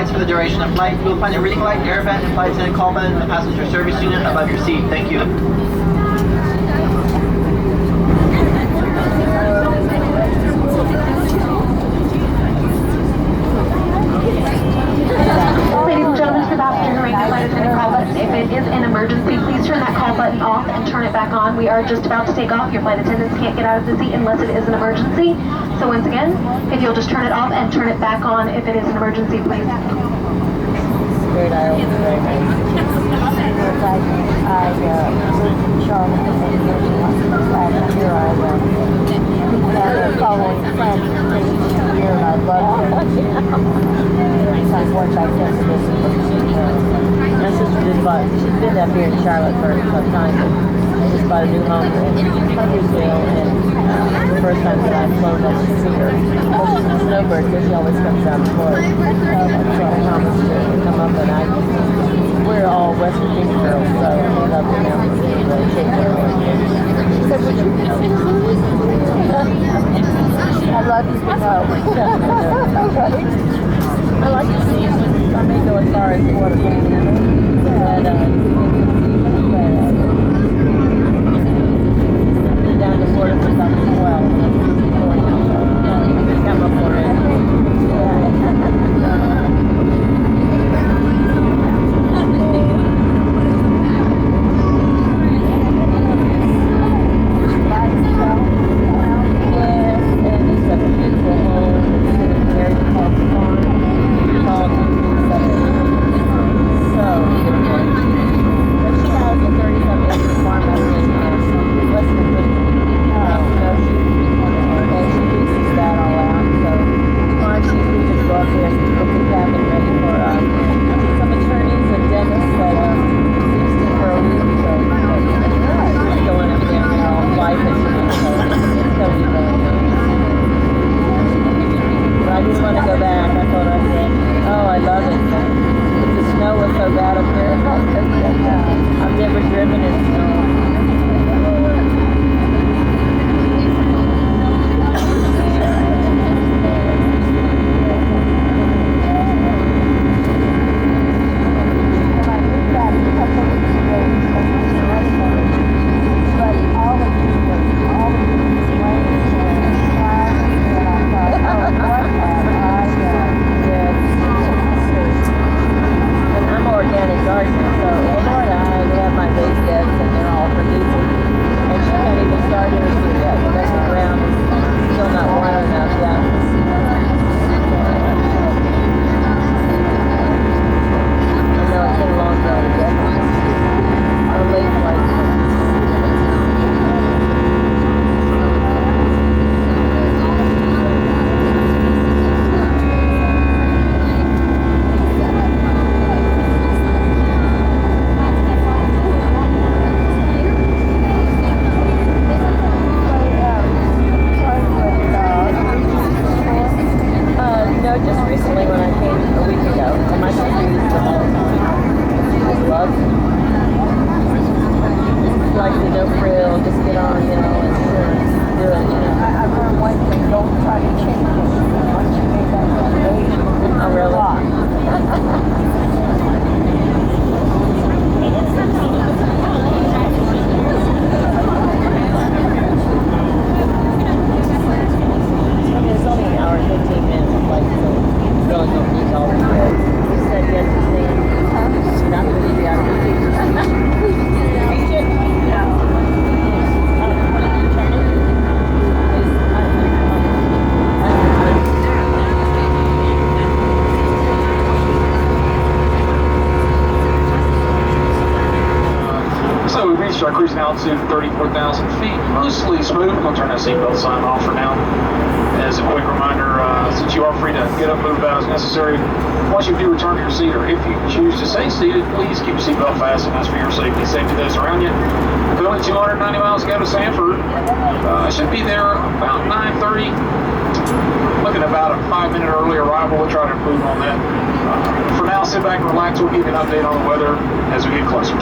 For the duration of flight, you will find a reading light, air vent, and flight attendant call button in the passenger service unit above your seat. Thank you. Ladies and gentlemen, just about entering the flight attendant call button. If it is an emergency, please turn that call button off and turn it back on. We are just about to take off. Your flight attendants can't get out of the seat unless it is an emergency. So once again, if you'll just turn it off and turn it back on if it is an emergency, please. Great, I was very nice. I lived in Charlotte last year. I had following friends this year, and I loved it. I went back there to this. My sister just bought, she's been up here in Charlotte for some time, but I just bought a new home in Huddersfield, and the first time that I've flown up to see her. Well, she's a snowbird, so she always comes down to Florida. So I promised her to come up, and we're all West Virginia girls, so we love the mountains and the shape of it. She said, would you I'd love you to know. I like to see it. I may go as far as Florida Panhandle, but down to Florida to 34,000 feet. Mostly smooth. I'm going to turn that seatbelt sign off for now. As a quick reminder, since you are free to get up and move about as necessary, once you do return to your seat, or if you choose to stay seated, please keep your seatbelt fastened. That's for your safety, safety of those around you. With only 290 miles to go to Sanford. I should be there about 9:30. Looking about a 5-minute early arrival. We'll try to improve on that. For now, sit back and relax. We'll give you an update on the weather as we get closer.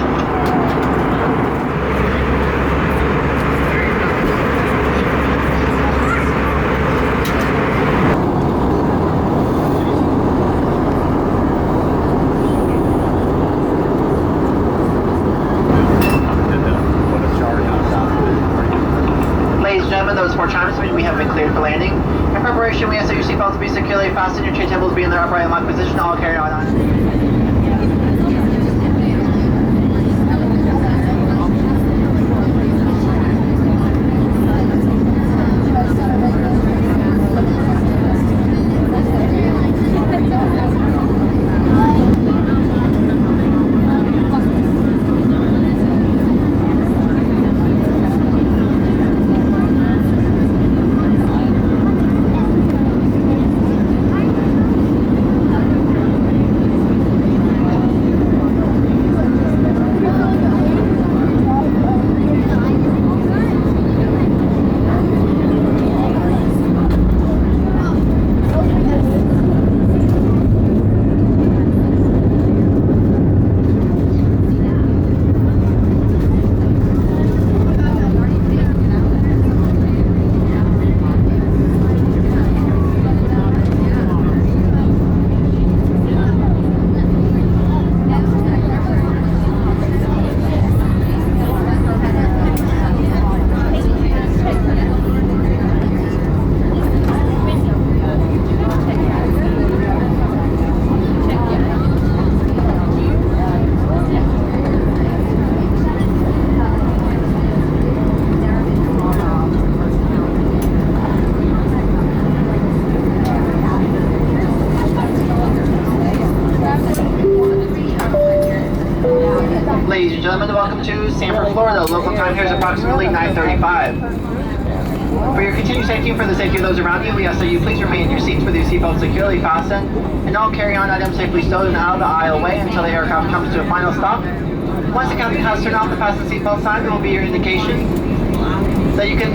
Ladies and gentlemen, those 4 chimes mean we have been cleared for landing. In preparation, we ask that your seatbelts be securely fastened, your tray tables be in their upright and locked position, all carry on. Ladies and gentlemen, welcome to Sanford, Florida. Local time here is approximately 9:35. For your continued safety and for the safety of those around you, we ask that you please remain in your seats with your seatbelt securely fastened and all carry-on items safely stowed and out of the aisleway until the aircraft comes to a final stop. Once the captain has turned off the fasten seatbelt sign, it will be your indication that you can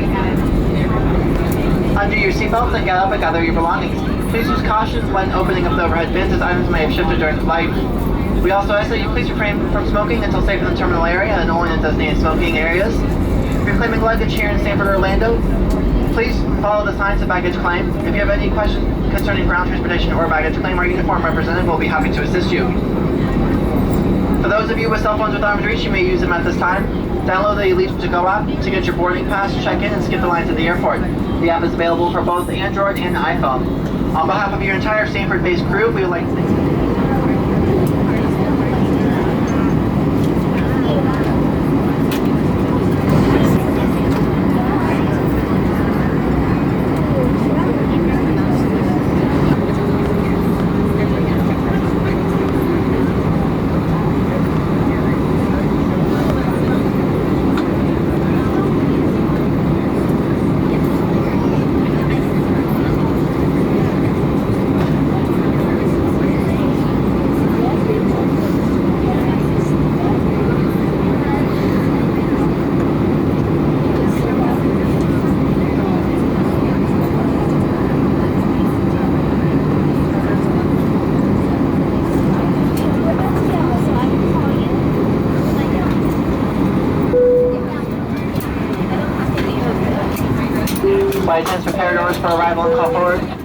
undo your seatbelts and get up and gather your belongings. Please use caution when opening up the overhead bins, as items may have shifted during the flight. We also ask that you please refrain from smoking until safe in the terminal area and only in designated smoking areas. If you're claiming luggage here in Sanford or Orlando, please follow the signs of baggage claim. If you have any questions concerning ground transportation or baggage claim, our uniform representative will be happy to assist you. For those of you with cell phones with arm's reach, you may use them at this time. Download the Elite to Go app to get your boarding pass, check in, and skip the line to the airport. The app is available for both Android and iPhone. On behalf of your entire Sanford-based crew, we would like to thank you. Flight attendants prepare doors for arrival and call forward.